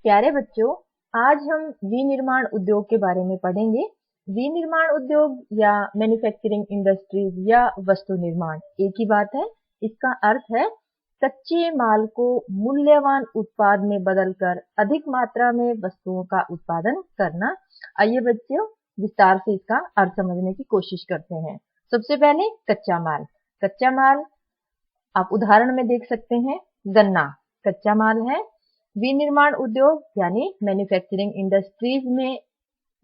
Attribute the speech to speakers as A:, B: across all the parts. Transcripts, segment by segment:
A: प्यारे बच्चों, आज हम विनिर्माण उद्योग के बारे में पढ़ेंगे। विनिर्माण उद्योग या मैन्युफैक्चरिंग इंडस्ट्रीज या वस्तु निर्माण एक ही बात है। इसका अर्थ है कच्चे माल को मूल्यवान उत्पाद में बदलकर अधिक मात्रा में वस्तुओं का उत्पादन करना। आइए बच्चों, विस्तार से इसका अर्थ समझने की कोशिश करते हैं। सबसे पहले कच्चा माल। कच्चा माल आप उदाहरण में देख सकते हैं, गन्ना कच्चा माल है। विनिर्माण उद्योग यानी मैन्युफैक्चरिंग इंडस्ट्रीज में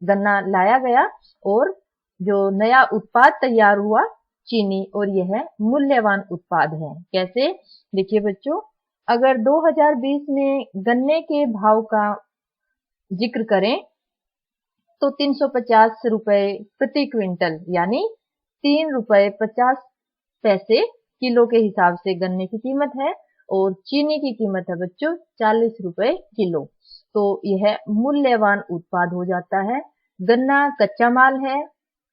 A: गन्ना लाया गया और जो नया उत्पाद तैयार हुआ चीनी, और यह मूल्यवान उत्पाद है। कैसे? देखिए बच्चों, अगर 2020 में गन्ने के भाव का जिक्र करें तो 350 रुपए प्रति क्विंटल यानी 3 रुपए 50 पैसे किलो के हिसाब से गन्ने की कीमत है, और चीनी की कीमत है बच्चों 40 रुपए किलो। तो यह मूल्यवान उत्पाद हो जाता है। गन्ना कच्चा माल है,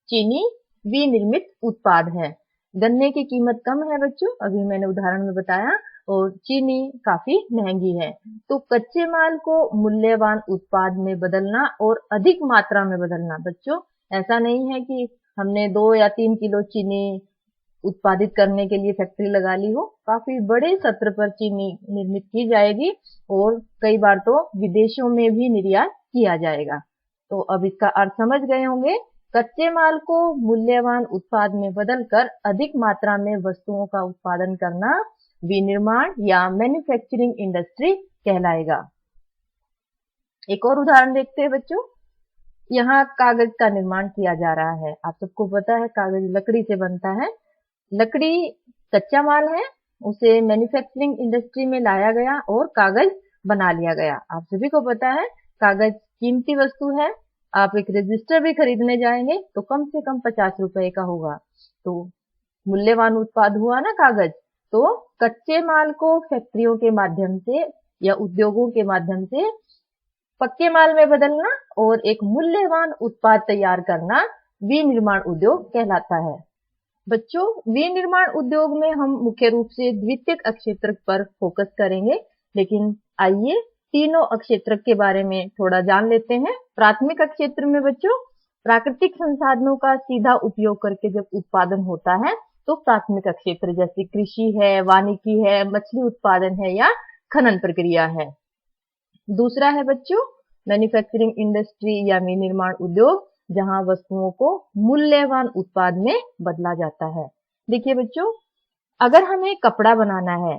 A: चीनी विनिर्मित उत्पाद है। गन्ने की कीमत कम है बच्चों, अभी मैंने उदाहरण में बताया, और चीनी काफी महंगी है। तो कच्चे माल को मूल्यवान उत्पाद में बदलना और अधिक मात्रा में बदलना। बच्चों, ऐसा नहीं है कि हमने 2 या 3 किलो चीनी उत्पादित करने के लिए फैक्ट्री लगा ली हो। काफी बड़े स्तर पर चीनी निर्मित की जाएगी और कई बार तो विदेशों में भी निर्यात किया जाएगा। तो अब इसका अर्थ समझ गए होंगे। कच्चे माल को मूल्यवान उत्पाद में बदलकर अधिक मात्रा में वस्तुओं का उत्पादन करना विनिर्माण या मैन्युफैक्चरिंग इंडस्ट्री कहलाएगा। एक और उदाहरण देखते हैं बच्चों। यहाँ कागज का निर्माण किया जा रहा है। आप सबको पता है कागज लकड़ी से बनता है। लकड़ी कच्चा माल है, उसे मैन्युफैक्चरिंग इंडस्ट्री में लाया गया और कागज बना लिया गया। आप सभी को पता है कागज कीमती वस्तु है। आप एक रजिस्टर भी खरीदने जाएंगे तो कम से कम 50 रुपए का होगा। तो मूल्यवान उत्पाद हुआ ना कागज। तो कच्चे माल को फैक्ट्रियों के माध्यम से या उद्योगों के माध्यम से पक्के माल में बदलना और एक मूल्यवान उत्पाद तैयार करना विनिर्माण उद्योग कहलाता है। बच्चों, विनिर्माण उद्योग में हम मुख्य रूप से द्वितीयक अक्षेत्रक पर फोकस करेंगे, लेकिन आइए तीनों अक्षेत्रक के बारे में थोड़ा जान लेते हैं। प्राथमिक अक्षेत्र में बच्चों प्राकृतिक संसाधनों का सीधा उपयोग करके जब उत्पादन होता है तो प्राथमिक अक्षेत्र जैसे कृषि है, वानिकी है, मछली उत्पादन है या खनन प्रक्रिया है। दूसरा है बच्चों मैन्युफैक्चरिंग इंडस्ट्री या विनिर्माण उद्योग, जहां वस्तुओं को मूल्यवान उत्पाद में बदला जाता है। देखिए बच्चों, अगर हमें कपड़ा बनाना है,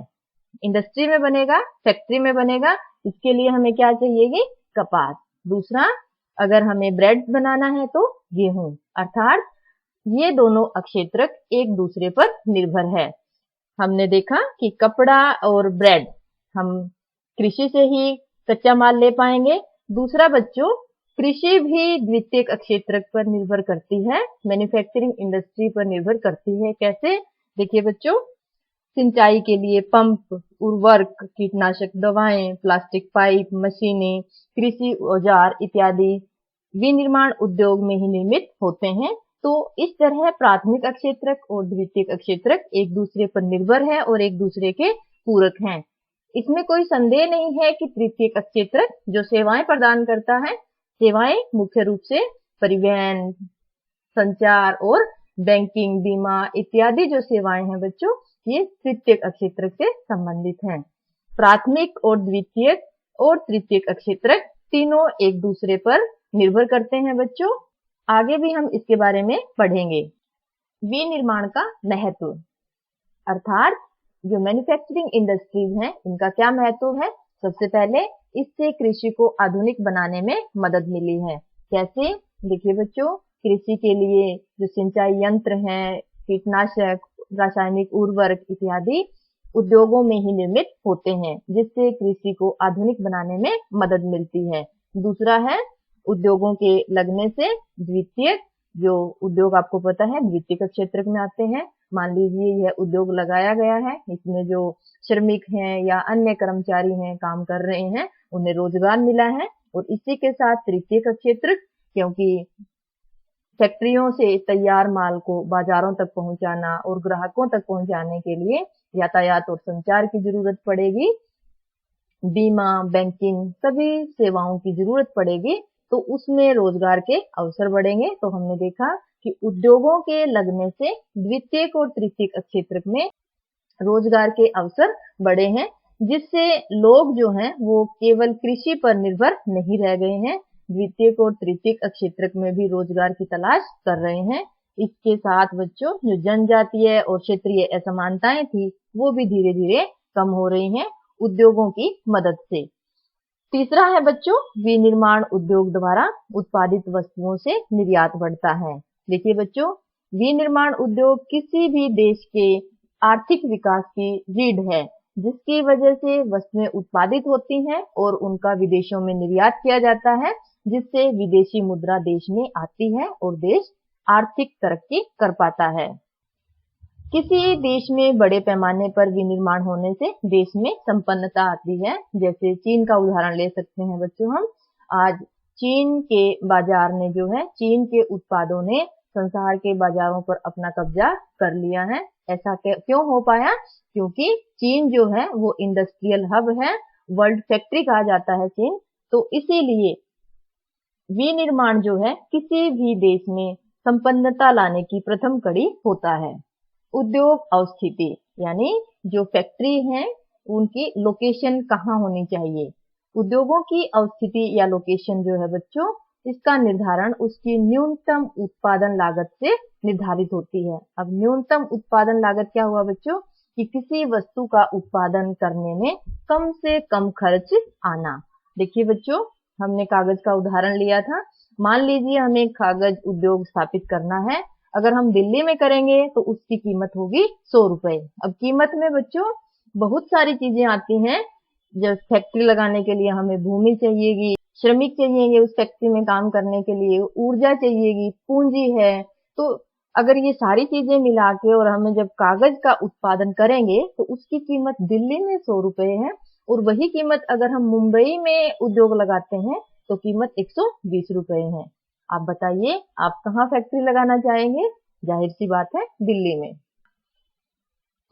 A: इंडस्ट्री में बनेगा, फैक्ट्री में बनेगा, इसके लिए हमें क्या चाहिए? कपास। दूसरा, अगर हमें ब्रेड बनाना है तो गेहूं। अर्थात ये दोनों अक्षेत्रक एक दूसरे पर निर्भर है। हमने देखा कि कपड़ा और ब्रेड हम कृषि से ही कच्चा माल ले पाएंगे। दूसरा बच्चों, कृषि भी द्वितीयक अक्षेत्रक पर निर्भर करती है, मैन्युफैक्चरिंग इंडस्ट्री पर निर्भर करती है। कैसे? देखिए बच्चों, सिंचाई के लिए पंप, उर्वरक, कीटनाशक दवाएं, प्लास्टिक पाइप, मशीनें, कृषि औजार इत्यादि विनिर्माण उद्योग में ही निर्मित होते हैं। तो इस तरह प्राथमिक अक्षेत्रक और द्वितीयक अक्षेत्रक एक दूसरे पर निर्भर है और एक दूसरे के पूरक हैं। इसमें कोई संदेह नहीं है कि तृतीयक अक्षेत्रक जो सेवाएं प्रदान करता है, सेवाएं मुख्य रूप से परिवहन, संचार और बैंकिंग, बीमा इत्यादि जो सेवाएं हैं बच्चों, ये तृतीयक अक्षेत्रक से संबंधित हैं। प्राथमिक और द्वितीयक और तृतीयक अक्षेत्रक तीनों एक दूसरे पर निर्भर करते हैं बच्चों। आगे भी हम इसके बारे में पढ़ेंगे। विनिर्माण का महत्व, अर्थात जो मैन्युफैक्चरिंग इंडस्ट्रीज हैं, इनका क्या महत्व है? सबसे पहले इससे कृषि को आधुनिक बनाने में मदद मिली है। कैसे? देखिए बच्चों, कृषि के लिए जो सिंचाई यंत्र हैं, कीटनाशक, रासायनिक उर्वरक इत्यादि उद्योगों में ही निर्मित होते हैं, जिससे कृषि को आधुनिक बनाने में मदद मिलती है। दूसरा है उद्योगों के लगने से द्वितीयक, जो उद्योग आपको पता है द्वितीयक क्षेत्र में आते हैं। मान लीजिए यह उद्योग लगाया गया है, इसमें जो श्रमिक हैं या अन्य कर्मचारी हैं, काम कर रहे हैं, उन्हें रोजगार मिला है। और इसी के साथ तृतीयक क्षेत्र, क्योंकि फैक्ट्रियों से तैयार माल को बाजारों तक पहुंचाना और ग्राहकों तक पहुंचाने के लिए यातायात और संचार की जरूरत पड़ेगी। बीमा, बैंकिंग सभी सेवाओं की जरूरत पड़ेगी, तो उसमें रोजगार के अवसर बढ़ेंगे। तो हमने देखा कि उद्योगों के लगने से द्वितीयक और तृतीयक क्षेत्र में रोजगार के अवसर बढ़े हैं, जिससे लोग जो हैं वो केवल कृषि पर निर्भर नहीं रह गए हैं, द्वितीयक और तृतीयक क्षेत्र में भी रोजगार की तलाश कर रहे हैं। इसके साथ बच्चों जो जनजातीय और क्षेत्रीय असमानताएं थी वो भी धीरे धीरे कम हो रही हैं उद्योगों की मदद से। तीसरा है बच्चों, विनिर्माण उद्योग द्वारा उत्पादित वस्तुओं से निर्यात बढ़ता है। देखिए बच्चों, विनिर्माण उद्योग किसी भी देश के आर्थिक विकास की रीढ़ है, जिसकी वजह से वस्तुएं उत्पादित होती हैं और उनका विदेशों में निर्यात किया जाता है, जिससे विदेशी मुद्रा देश में आती है और देश आर्थिक तरक्की कर पाता है। किसी देश में बड़े पैमाने पर विनिर्माण होने से देश में संपन्नता आती है। जैसे चीन का उदाहरण ले सकते हैं बच्चों हम। आज चीन के बाजार ने जो है, चीन के उत्पादों ने संसार के बाजारों पर अपना कब्जा कर लिया है। ऐसा क्यों हो पाया? क्योंकि चीन जो है वो इंडस्ट्रियल हब है, वर्ल्ड फैक्ट्री कहा जाता है चीन। तो इसीलिए विनिर्माण जो है किसी भी देश में संपन्नता लाने की प्रथम कड़ी होता है। उद्योग अवस्थिति यानी जो फैक्ट्री है उनकी लोकेशन कहाँ होनी चाहिए। उद्योगों की अवस्थिति या लोकेशन जो है बच्चों, इसका निर्धारण उसकी न्यूनतम उत्पादन लागत से निर्धारित होती है। अब न्यूनतम उत्पादन लागत क्या हुआ बच्चों? कि किसी वस्तु का उत्पादन करने में कम से कम खर्च आना। देखिए बच्चों, हमने कागज का उदाहरण लिया था। मान लीजिए हमें कागज उद्योग स्थापित करना है। अगर हम दिल्ली में करेंगे तो उसकी कीमत होगी 100 रुपए। अब कीमत में बच्चों बहुत सारी चीजें आती हैं। जब फैक्ट्री लगाने के लिए हमें भूमि चाहिएगी, श्रमिक चाहिएंगे उस फैक्ट्री में काम करने के लिए, ऊर्जा चाहिएगी, पूंजी है। तो अगर ये सारी चीजें मिला के और हमें जब कागज का उत्पादन करेंगे तो उसकी कीमत दिल्ली में 100 रुपए है, और वही कीमत अगर हम मुंबई में उद्योग लगाते हैं तो कीमत 120 रुपए है। आप बताइए, आप कहाँ फैक्ट्री लगाना चाहेंगे? जाहिर सी बात है, दिल्ली में।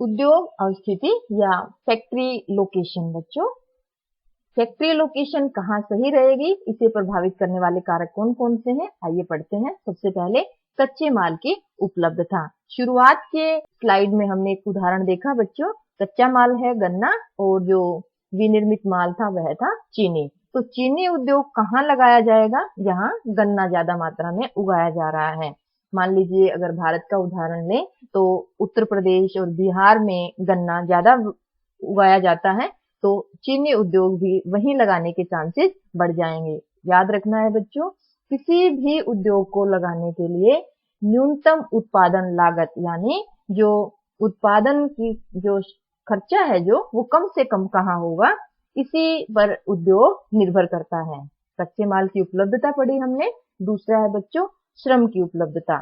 A: उद्योग अवस्थिति या फैक्ट्री लोकेशन बच्चों, फैक्ट्री लोकेशन कहाँ सही रहेगी, इसे प्रभावित करने वाले कारक कौन कौन से हैं? आइए पढ़ते हैं। सबसे पहले कच्चे माल की उपलब्धता। शुरुआत के स्लाइड में हमने एक उदाहरण देखा बच्चों, कच्चा माल है गन्ना और जो विनिर्मित माल था वह था चीनी। तो चीनी उद्योग कहाँ लगाया जाएगा? जहाँ गन्ना ज्यादा मात्रा में उगाया जा रहा है। मान लीजिए अगर भारत का उदाहरण लें तो उत्तर प्रदेश और बिहार में गन्ना ज्यादा उगाया जाता है, तो चीनी उद्योग भी वहीं लगाने के चांसेस बढ़ जाएंगे। याद रखना है बच्चों, किसी भी उद्योग को लगाने के लिए न्यूनतम उत्पादन लागत यानी जो उत्पादन की जो खर्चा है जो वो कम से कम कहाँ होगा, इसी पर उद्योग निर्भर करता है। कच्चे माल की उपलब्धता पढ़ी हमने। दूसरा है बच्चों श्रम की उपलब्धता।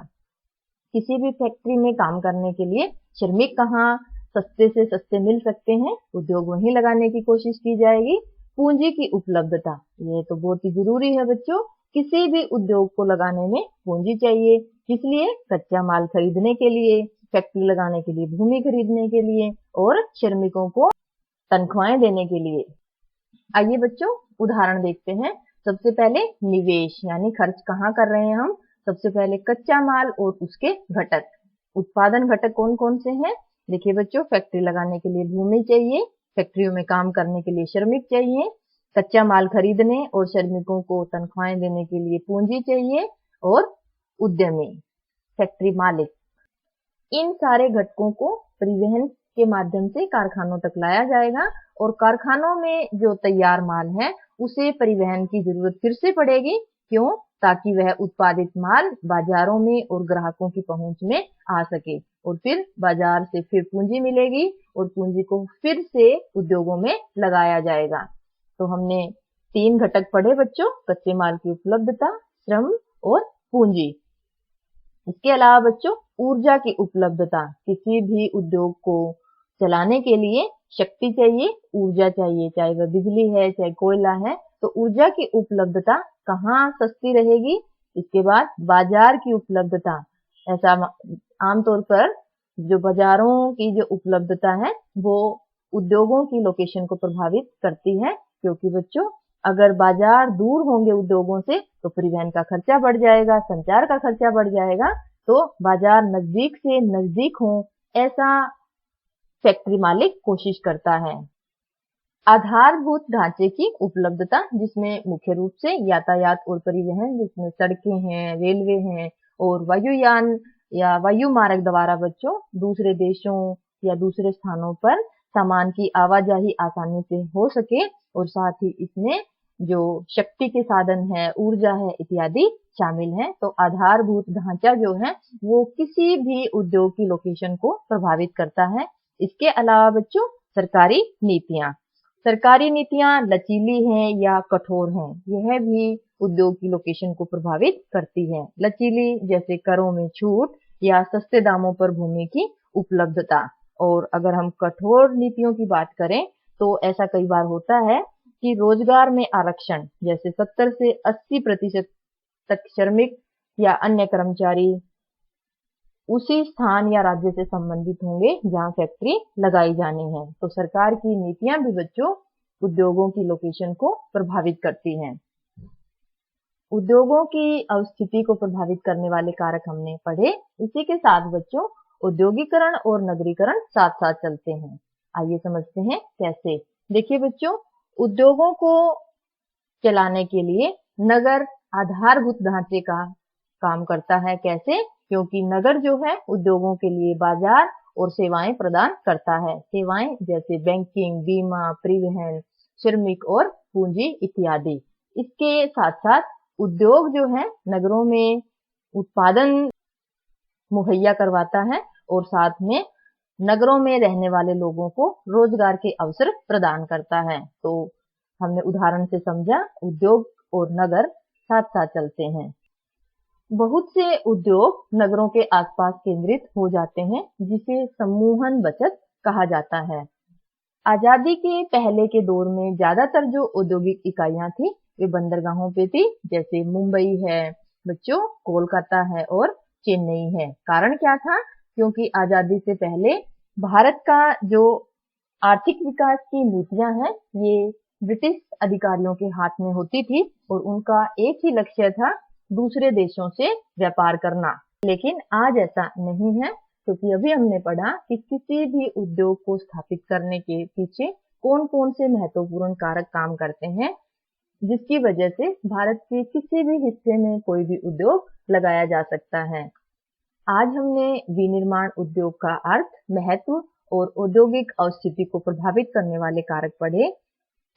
A: किसी भी फैक्ट्री में काम करने के लिए श्रमिक कहाँ सस्ते से सस्ते मिल सकते हैं, उद्योग वहीं लगाने की कोशिश की जाएगी। पूंजी की उपलब्धता, ये तो बहुत ही जरूरी है बच्चों। किसी भी उद्योग को लगाने में पूंजी चाहिए, इसलिए कच्चा माल खरीदने के लिए, फैक्ट्री लगाने के लिए भूमि खरीदने के लिए और श्रमिकों को तनख्वाहें देने के लिए। आइए बच्चों उदाहरण देखते हैं। सबसे पहले निवेश यानी खर्च कहाँ कर रहे हैं हम। सबसे पहले कच्चा माल और उसके घटक। उत्पादन घटक कौन कौन से हैं? देखिए बच्चों, फैक्ट्री लगाने के लिए भूमि चाहिए, फैक्ट्रियों में काम करने के लिए श्रमिक चाहिए, कच्चा माल खरीदने और श्रमिकों को तनख्वाहें देने के लिए पूंजी चाहिए, और उद्यमी फैक्ट्री मालिक। इन सारे घटकों को परिवहन के माध्यम से कारखानों तक लाया जाएगा, और कारखानों में जो तैयार माल है उसे परिवहन की जरूरत फिर से पड़ेगी। क्यों? ताकि वह उत्पादित माल बाजारों में और ग्राहकों की पहुंच में आ सके, और फिर बाजार से फिर पूंजी मिलेगी और पूंजी को फिर से उद्योगों में लगाया जाएगा। तो हमने 3 घटक पढ़े बच्चों, कच्चे माल की उपलब्धता, श्रम और पूंजी। इसके अलावा बच्चों ऊर्जा की उपलब्धता। किसी भी उद्योग को चलाने के लिए शक्ति चाहिए, ऊर्जा चाहिए, चाहे वह बिजली है चाहे कोयला है। तो ऊर्जा की उपलब्धता कहाँ सस्ती रहेगी? इसके बाद बाजार की उपलब्धता। ऐसा आमतौर पर जो बाजारों की जो उपलब्धता है वो उद्योगों की लोकेशन को प्रभावित करती है, क्योंकि बच्चों अगर बाजार दूर होंगे उद्योगों से तो परिवहन का खर्चा बढ़ जाएगा, संचार का खर्चा बढ़ जाएगा। तो बाजार नजदीक से नजदीक हो, ऐसा फैक्ट्री मालिक कोशिश करता है। आधारभूत ढांचे की उपलब्धता, जिसमें मुख्य रूप से यातायात और परिवहन, जिसमें सड़कें हैं, रेलवे हैं और वायुयान या वायु मार्ग द्वारा बच्चों दूसरे देशों या दूसरे स्थानों पर सामान की आवाजाही आसानी से हो सके, और साथ ही इसमें जो शक्ति के साधन है, ऊर्जा है इत्यादि शामिल हैं। तो आधारभूत ढांचा जो है वो किसी भी उद्योग की लोकेशन को प्रभावित करता है। इसके अलावा बच्चों सरकारी नीतियां लचीली हैं या कठोर हैं, यह भी उद्योग की लोकेशन को प्रभावित करती है। लचीली जैसे करों में छूट या सस्ते दामों पर भूमि की उपलब्धता। और अगर हम कठोर नीतियों की बात करें तो ऐसा कई बार होता है कि रोजगार में आरक्षण, जैसे 70 से 80% तक श्रमिक या अन्य कर्मचारी उसी स्थान या राज्य से संबंधित होंगे जहां फैक्ट्री लगाई जानी है। तो सरकार की नीतियां भी बच्चों उद्योगों की लोकेशन को प्रभावित करती हैं। उद्योगों की अवस्थिति को प्रभावित करने वाले कारक हमने पढ़े। इसी के साथ बच्चों औद्योगिकरण और नगरीकरण साथ साथ चलते हैं। आइए समझते हैं कैसे। देखिए बच्चों, उद्योगों को चलाने के लिए नगर आधारभूत ढांचे का काम करता है। कैसे? क्योंकि नगर जो है उद्योगों के लिए बाजार और सेवाएं प्रदान करता है। सेवाएं जैसे बैंकिंग, बीमा, परिवहन, श्रमिक और पूंजी इत्यादि। इसके साथ साथ उद्योग जो है नगरों में उत्पादन मुहैया करवाता है और साथ में नगरों में रहने वाले लोगों को रोजगार के अवसर प्रदान करता है। तो हमने उदाहरण से समझा, उद्योग और नगर साथ साथ चलते हैं। बहुत से उद्योग नगरों के आसपास केंद्रित हो जाते हैं, जिसे सम्मोहन बचत कहा जाता है। आजादी के पहले के दौर में ज्यादातर जो औद्योगिक इकाइयां थी वे बंदरगाहों पे थी, जैसे मुंबई है बच्चों, कोलकाता है और चेन्नई है। कारण क्या था? क्योंकि आजादी से पहले भारत का जो आर्थिक विकास की नीतियां हैं ये ब्रिटिश अधिकारियों के हाथ में होती थी और उनका एक ही लक्ष्य था दूसरे देशों से व्यापार करना। लेकिन आज ऐसा नहीं है, क्योंकि अभी हमने पढ़ा कि किसी भी उद्योग को स्थापित करने के पीछे कौन कौन से महत्वपूर्ण कारक काम करते हैं, जिसकी वजह से भारत के किसी भी हिस्से में कोई भी उद्योग लगाया जा सकता है। आज हमने विनिर्माण उद्योग का अर्थ, महत्व और औद्योगिक अवस्थिति को प्रभावित करने वाले कारक पढ़े।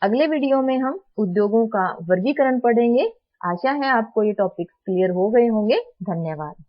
A: अगले वीडियो में हम उद्योगों का वर्गीकरण पढ़ेंगे। आशा है आपको ये टॉपिक्स क्लियर हो गए होंगे। धन्यवाद।